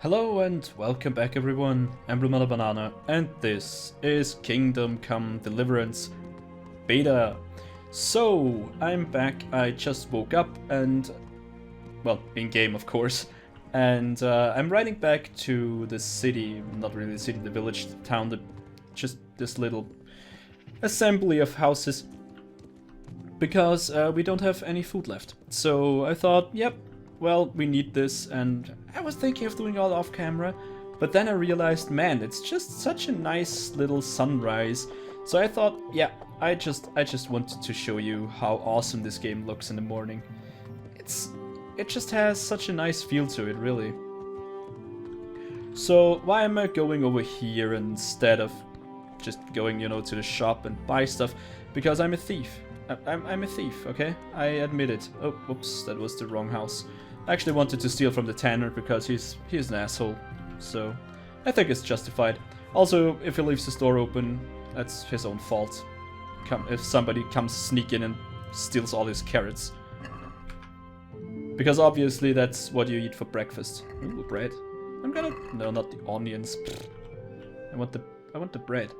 Hello and welcome back everyone, I'm Banana and this is Kingdome Come Deliverance BETA. So, I'm back, I just woke up and, well, in game of course, and I'm riding back to the city, not really the city, the village, the town, just this little assembly of houses, because we don't have any food left. So I thought, yep, well, we need this, and I was thinking of doing all off camera, but then I realized, man, it's just such a nice little sunrise. So I thought, yeah, I just wanted to show you how awesome this game looks in the morning. It just has such a nice feel to it, really. So why am I going over here instead of just going, you know, to the shop and buy stuff? Because I'm a thief. I'm a thief, okay? I admit it. Oh, whoops, that was the wrong house. I actually wanted to steal from the tanner because he's an asshole, so I think it's justified. Also, if he leaves his door open, that's his own fault. If somebody comes sneak in and steals all his carrots. Because obviously that's what you eat for breakfast. Ooh, bread. No, not the onions. I want the bread.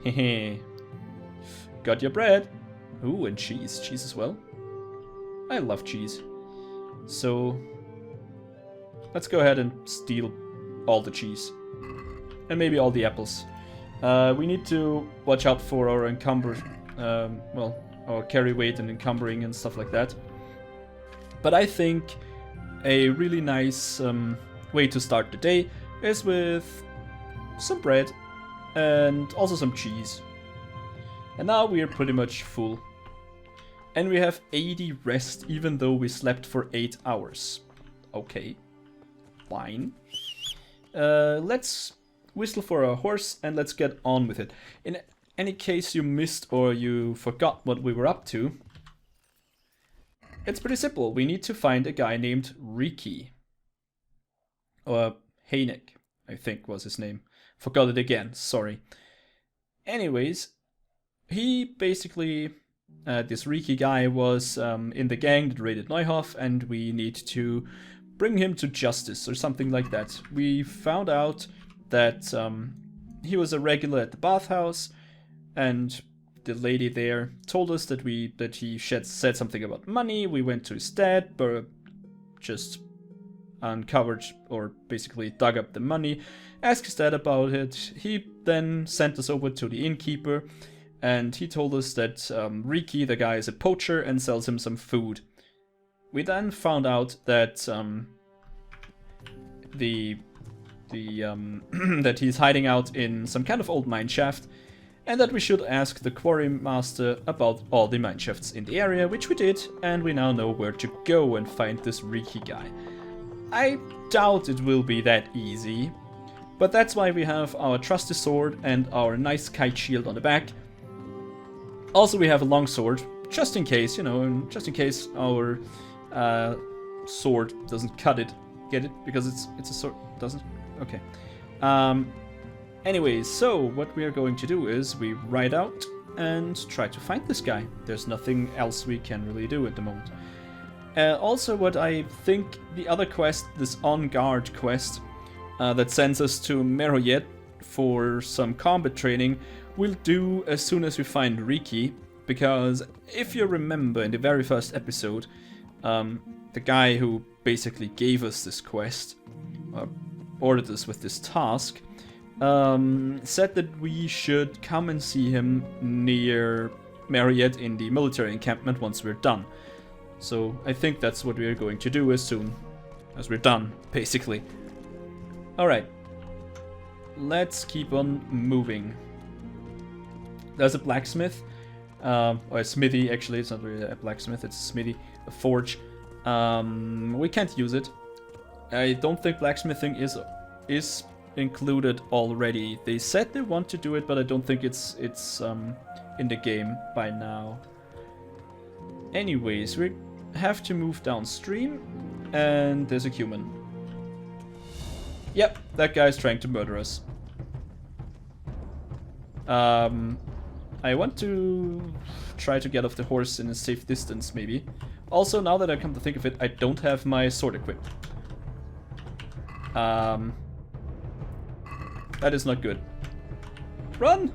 Hehe. Got your bread. Ooh, and cheese. Cheese as well. I love cheese. So, let's go ahead and steal all the cheese. And maybe all the apples. We need to watch out for our our carry weight and encumbering and stuff like that. But I think a really nice way to start the day is with some bread and also some cheese. And now we are pretty much full. And we have 80 rest even though we slept for 8 hours. Okay, fine. Let's whistle for a horse and let's get on with it. In any case you missed or you forgot what we were up to, it's pretty simple. We need to find a guy named Reeky. Or Heinek, I think was his name. Forgot it again, sorry. Anyways, he basically, this Reeky guy was in the gang that raided Neuhof, and we need to bring him to justice or something like that. We found out that he was a regular at the bathhouse, and the lady there told us that he said something about money. We went to his dad, but just uncovered or basically dug up the money, asked his dad about it. He then sent us over to the innkeeper, and he told us that Reeky, the guy, is a poacher and sells him some food. We then found out that that he's hiding out in some kind of old mine shaft, and that we should ask the quarry master about all the mine shafts in the area, which we did, and we now know where to go and find this Reeky guy. I doubt it will be that easy, but that's why we have our trusty sword and our nice kite shield on the back. Also, we have a long sword, just in case, you know, and just in case our sword doesn't cut it. Get it? Because it's a sword, doesn't? Okay. Anyways, so what we are going to do is we ride out and try to find this guy. There's nothing else we can really do at the moment. Also, what I think the other quest, this On Guard quest, that sends us to Meroyet for some combat training, we'll do as soon as we find Reeky, because if you remember in the very first episode, the guy who basically gave us this quest, ordered us with this task, said that we should come and see him near Meroyet in the military encampment once we're done. So I think that's what we're going to do as soon as we're done, basically. Alright, let's keep on moving. There's a blacksmith, or a smithy, actually. It's not really a blacksmith, it's a smithy, a forge. We can't use it. I don't think blacksmithing is included already. They said they want to do it, but I don't think it's in the game by now. Anyways, we have to move downstream, and there's a human. Yep, that guy's trying to murder us. I want to try to get off the horse in a safe distance, maybe. Also, now that I come to think of it, I don't have my sword equipped. That is not good. Run!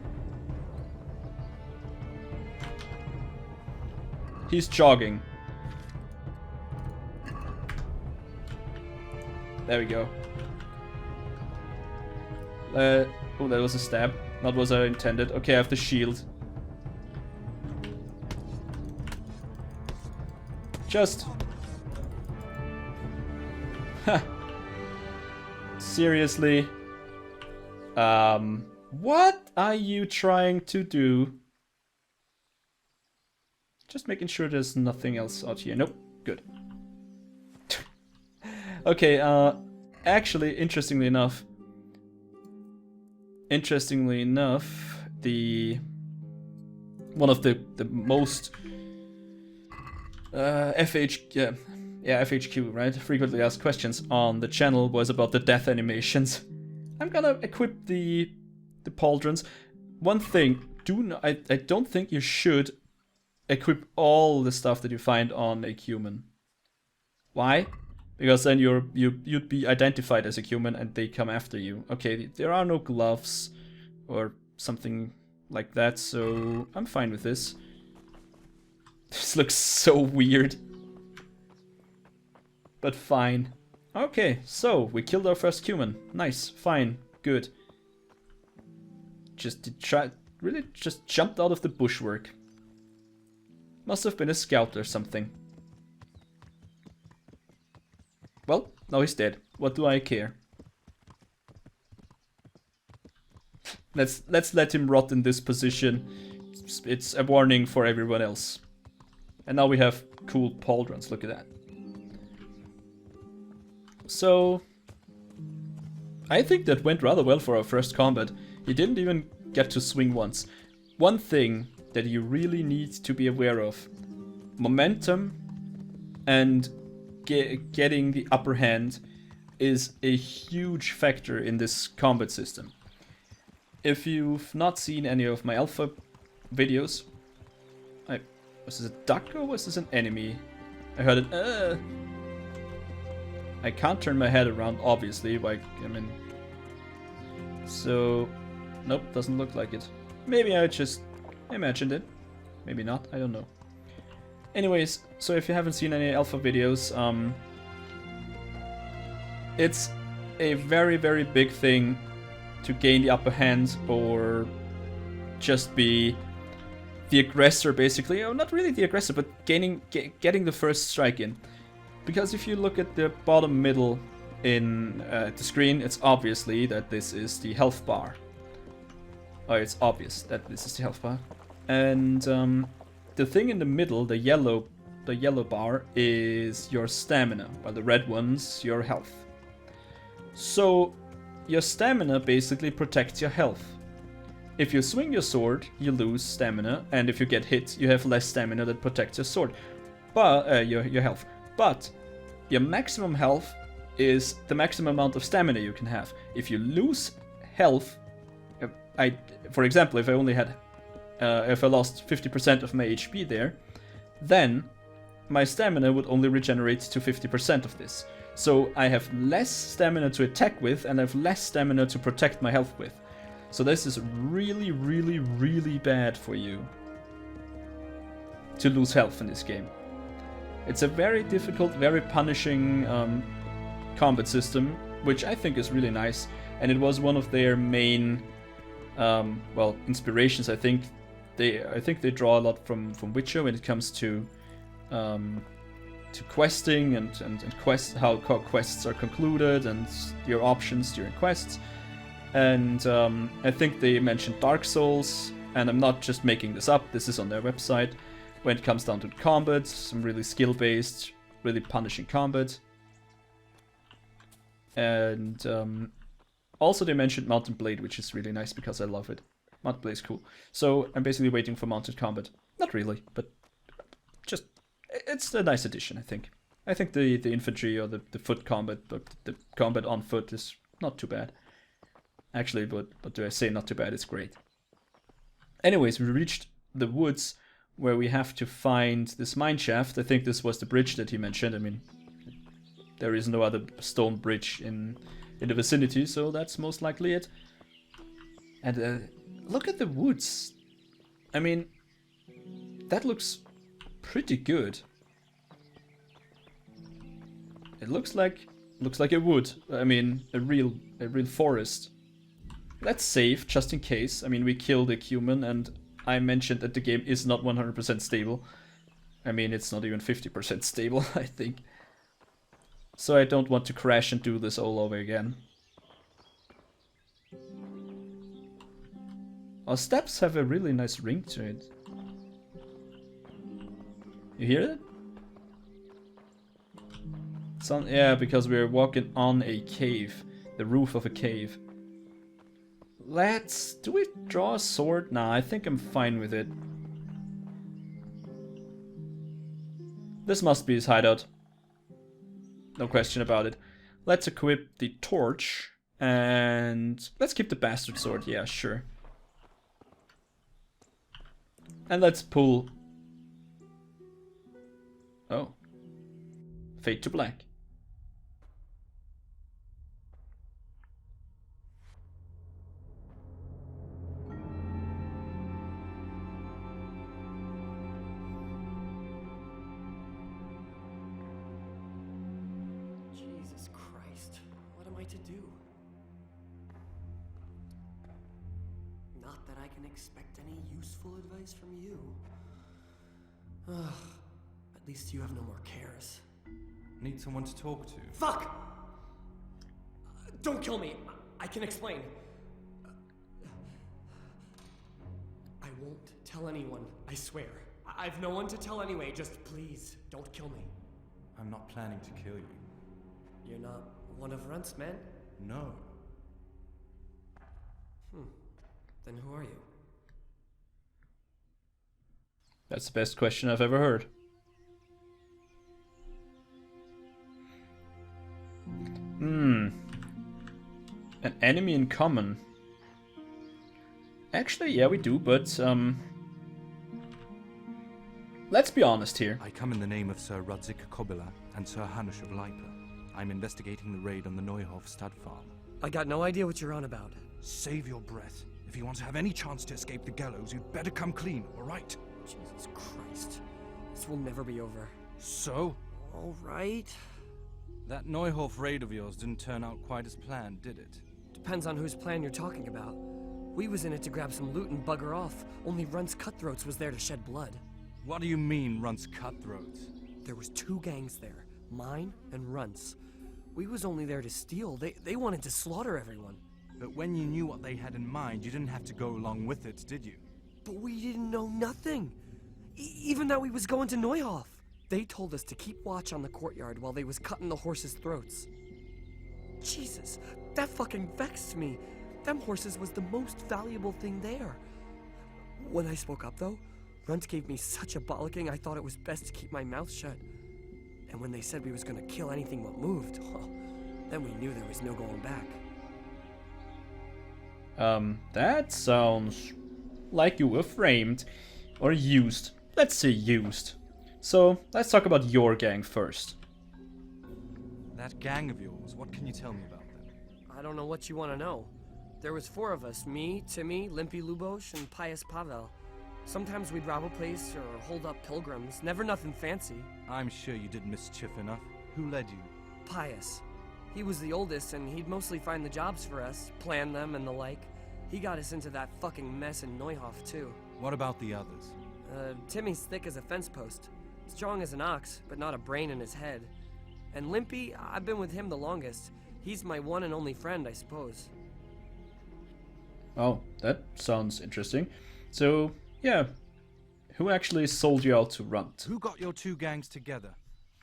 He's jogging. There we go. Oh, that was a stab. Not what I intended. Okay, I have the shield. Just... Seriously? What are you trying to do? Just making sure there's nothing else out here. Nope. Good. Okay, actually, interestingly enough, the one of the most FHQ, right? Frequently asked questions on the channel was about the death animations. I'm gonna equip the pauldrons. One thing, I don't think you should equip all the stuff that you find on a human. Why? Because then you'd be identified as a human and they come after you. Okay, there are no gloves or something like that, so I'm fine with this. This looks so weird. But fine. Okay, so we killed our first human. Nice, fine, good. Just jumped out of the bushwork. Must have been a scout or something. Well, now he's dead. What do I care? Let's let him rot in this position. It's a warning for everyone else. And now we have cool pauldrons. Look at that. So I think that went rather well for our first combat. He didn't even get to swing once. One thing that you really need to be aware of: momentum and getting the upper hand is a huge factor in this combat system. If you've not seen any of my alpha videos, was this a duck or was this an enemy? I heard it. I can't turn my head around, obviously. So, nope, doesn't look like it. Maybe I just imagined it. Maybe not. I don't know. Anyways, so if you haven't seen any alpha videos, it's a very, very big thing to gain the upper hand or just be the aggressor, basically. Or not really the aggressor, but getting the first strike in. Because if you look at the bottom middle in the screen, it's obviously that this is the health bar. Oh, it's obvious that this is the health bar. And the thing in the middle, the yellow bar, is your stamina, while the red one's your health. So your stamina basically protects your health. If you swing your sword, you lose stamina, and if you get hit, you have less stamina that protects your sword, but your health. But your maximum health is the maximum amount of stamina you can have. If you lose health, for example, if I only had if I lost 50% of my HP there, then my stamina would only regenerate to 50% of this. So I have less stamina to attack with, and I have less stamina to protect my health with. So this is really, really, really bad for you to lose health in this game. It's a very difficult, very punishing combat system, which I think is really nice, and it was one of their main inspirations. I think they draw a lot from Witcher when it comes to questing and quests, how quests are concluded and your options during quests. And I think they mentioned Dark Souls, and I'm not just making this up, this is on their website. When it comes down to combat, some really skill-based, really punishing combat. And also they mentioned Mountain Blade, which is really nice because I love it. Mountain Blade is cool. So I'm basically waiting for mounted combat. Not really, but just, it's a nice addition, I think. I think the infantry or the foot combat, but the combat on foot is not too bad. Actually, but do I say not too bad? It's great. Anyways, we reached the woods where we have to find this mine shaft. I think this was the bridge that he mentioned. I mean, there is no other stone bridge in in the vicinity, so that's most likely it. And look at the woods. I mean, that looks pretty good. It looks like a wood. I mean, a real forest. Let's save just in case. I mean, we killed a human, and I mentioned that the game is not 100% stable. I mean, it's not even 50% stable, I think. So I don't want to crash and do this all over again. Our steps have a really nice ring to it. You hear it? It's on, yeah, because we're walking on a cave. The roof of a cave. Do we draw a sword? Nah, I think I'm fine with it. This must be his hideout. No question about it. Let's equip the torch. And let's keep the bastard sword. Yeah, sure. And let's pull... Oh. Fade to black. Jesus Christ, what am I to do? Not that I can expect any useful advice from you. At least you have no more cares. Need someone to talk to. Fuck! Don't kill me. I can explain. I won't tell anyone, I swear. I've no one to tell anyway, just please, don't kill me. I'm not planning to kill you. You're not one of Runt's men? No. Then who are you? That's the best question I've ever heard. An enemy in common. Actually, yeah, we do, but let's be honest here. I come in the name of Sir Rudzik Kobila and Sir Hanush of Lipa. I'm investigating the raid on the Neuhof stud farm. I got no idea what you're on about. Save your breath. If you want to have any chance to escape the gallows, you'd better come clean, alright? Jesus Christ. This will never be over. So? Alright. That Neuhof raid of yours didn't turn out quite as planned, did it? Depends on whose plan you're talking about. We was in it to grab some loot and bugger off. Only Runt's cutthroats was there to shed blood. What do you mean, Runt's cutthroats? There was two gangs there. Mine and Runt's. We was only there to steal. They wanted to slaughter everyone. But when you knew what they had in mind, you didn't have to go along with it, did you? But we didn't know nothing. Even that we was going to Neuhof. They told us to keep watch on the courtyard while they was cutting the horses' throats. Jesus, that fucking vexed me. Them horses was the most valuable thing there. When I spoke up, though, Runt gave me such a bollocking I thought it was best to keep my mouth shut. And when they said we was gonna kill anything what moved, well, then we knew there was no going back. That sounds like you were framed. Or used. Let's say used. So, let's talk about your gang first. That gang of yours, what can you tell me about them? I don't know what you want to know. There was 4 of us, me, Timmy, Limpy Lubosh, and Pius Pavel. Sometimes we'd rob a place or hold up pilgrims, never nothing fancy. I'm sure you did mischief enough. Who led you? Pius. He was the oldest, and he'd mostly find the jobs for us, plan them and the like. He got us into that fucking mess in Neuhof, too. What about the others? Timmy's thick as a fence post. Strong as an ox, but not a brain in his head. And Limpy, I've been with him the longest. He's my one and only friend, I suppose. Oh, that sounds interesting. So, yeah. Who actually sold you out to Runt? Who got your 2 gangs together?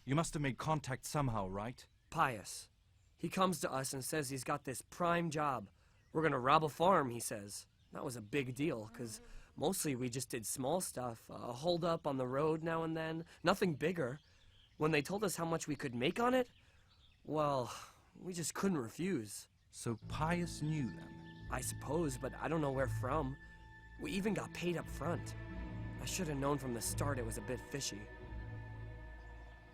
You must have made contact somehow, right? Pius. He comes to us and says he's got this prime job. We're gonna rob a farm, he says. That was a big deal, 'cause mostly we just did small stuff. Hold up on the road now and then. Nothing bigger. When they told us how much we could make on it, well, we just couldn't refuse. So Pius knew them? I suppose, but I don't know where from. We even got paid up front. I should have known from the start it was a bit fishy.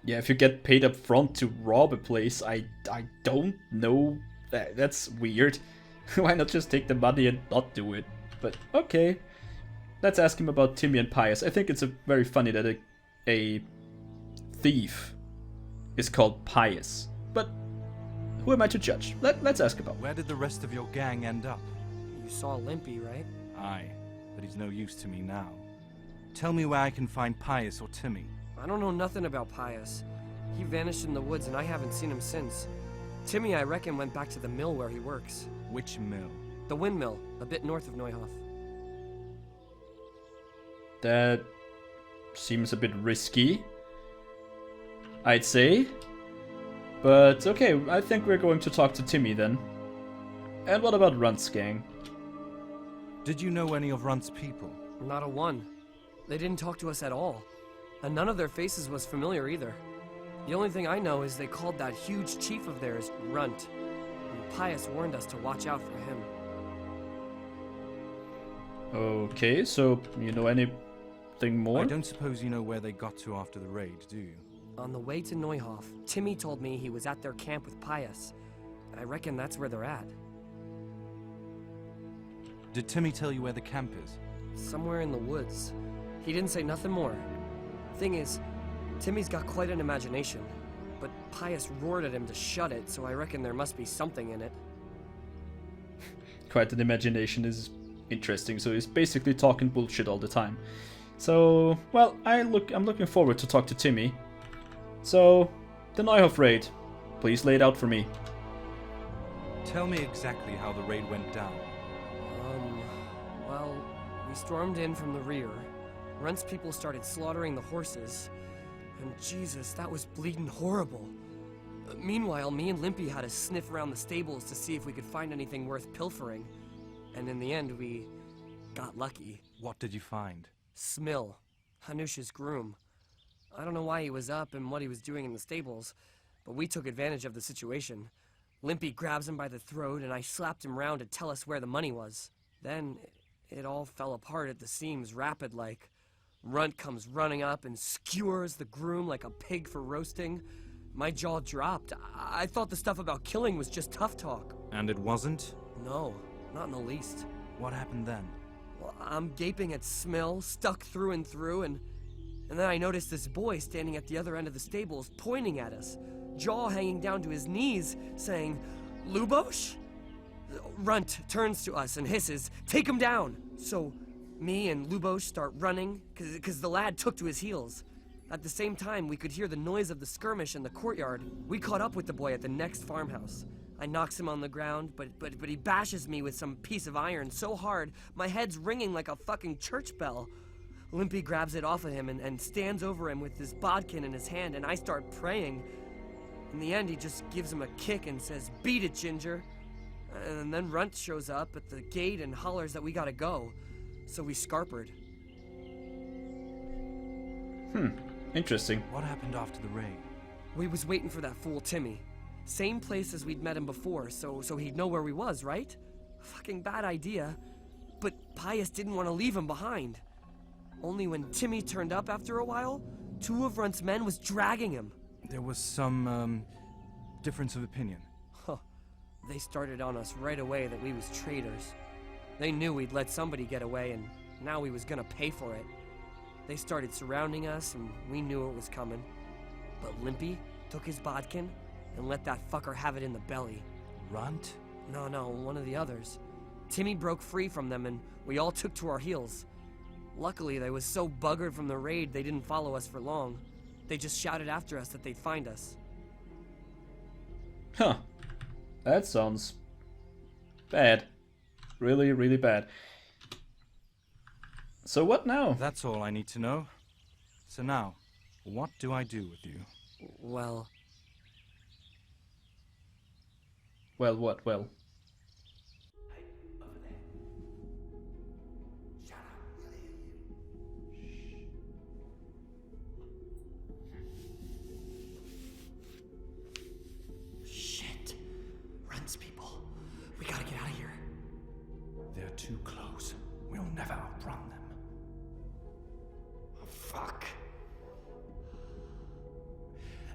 Yeah, if you get paid up front to rob a place, I don't know That's weird. Why not just take the money and not do it? But okay. Let's ask him about Timmy and Pius. I think it's very funny that a thief is called Pius. But who am I to judge? Let's ask about. Where did the rest of your gang end up? You saw Limpy, right? Aye, but he's no use to me now. Tell me where I can find Pius or Timmy. I don't know nothing about Pius. He vanished in the woods and I haven't seen him since. Timmy, I reckon, went back to the mill where he works. Which mill? The windmill, a bit north of Neuhof. That seems a bit risky, I'd say. But okay, I think we're going to talk to Timmy then. And what about Runt's gang? Did you know any of Runt's people? Not a one. They didn't talk to us at all. And none of their faces was familiar either. The only thing I know is they called that huge chief of theirs Runt. And Pius warned us to watch out for him. Okay, so you know anything more? I don't suppose you know where they got to after the raid, do you? On the way to Neuhof, Timmy told me he was at their camp with Pius. I reckon that's where they're at. Did Timmy tell you where the camp is? Somewhere in the woods. He didn't say nothing more. Thing is, Timmy's got quite an imagination, but Pius roared at him to shut it, so I reckon there must be something in it. Quite an imagination is interesting, so he's basically talking bullshit all the time. So, well, I'm looking forward to talk to Timmy. So, the Neuhof raid. Please lay it out for me. Tell me exactly how the raid went down. Well, we stormed in from the rear. Runt's people started slaughtering the horses. And Jesus, that was bleeding horrible. Meanwhile, me and Limpy had a sniff around the stables to see if we could find anything worth pilfering. And in the end, we got lucky. What did you find? Smill, Hanusha's groom. I don't know why he was up and what he was doing in the stables, but we took advantage of the situation. Limpy grabs him by the throat and I slapped him round to tell us where the money was. Then it all fell apart at the seams rapid-like. Runt comes running up and skewers the groom like a pig for roasting. My jaw dropped. I thought the stuff about killing was just tough talk. And it wasn't? No, not in the least. What happened then? Well, I'm gaping at Smill, stuck through and through, and then I noticed this boy standing at the other end of the stables, pointing at us, jaw hanging down to his knees, saying, "Lubosh?" Runt turns to us and hisses, "Take him down!" So, me and Lubosh start running, cause the lad took to his heels. At the same time, we could hear the noise of the skirmish in the courtyard. We caught up with the boy at the next farmhouse. I knocks him on the ground, but he bashes me with some piece of iron so hard, my head's ringing like a fucking church bell. Limpy grabs it off of him and stands over him with his bodkin in his hand, and I start praying. In the end, he just gives him a kick and says, "Beat it, Ginger." And then Runt shows up at the gate and hollers that we gotta go. So we scarpered. Interesting. What happened after the raid? We was waiting for that fool Timmy. Same place as we'd met him before, so he'd know where we was, right? Fucking bad idea. But Pius didn't want to leave him behind. Only when Timmy turned up after a while, two of Runt's men was dragging him. There was some, difference of opinion. Huh. They started on us right away that we was traitors. They knew we'd let somebody get away, and now we was gonna pay for it. They started surrounding us, and we knew it was coming. But Limpy took his bodkin and let that fucker have it in the belly. Runt? No, one of the others. Timmy broke free from them, and we all took to our heels. Luckily, they was so buggered from the raid they didn't follow us for long. They just shouted after us that they'd find us. Huh. That sounds bad. Really, really bad. So what now? That's all I need to know. So now, what do I do with you? Well... Well, what? Well. Shit. Runt's people. We gotta get out of here. They're too close. We'll never outrun them. Oh, fuck.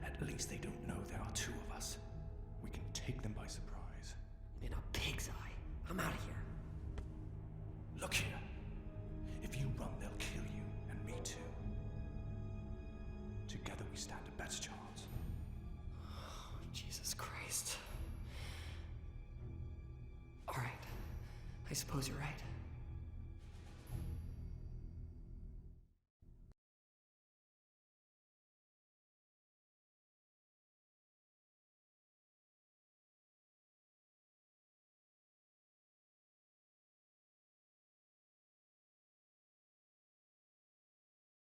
At least they don't know there are two of us. We can take them by surprise. In a pig's eye. I'm out of here. Look here. If you run, they'll kill you, and me too. Together we stand a better chance. Jesus Christ. Alright. I suppose you're right.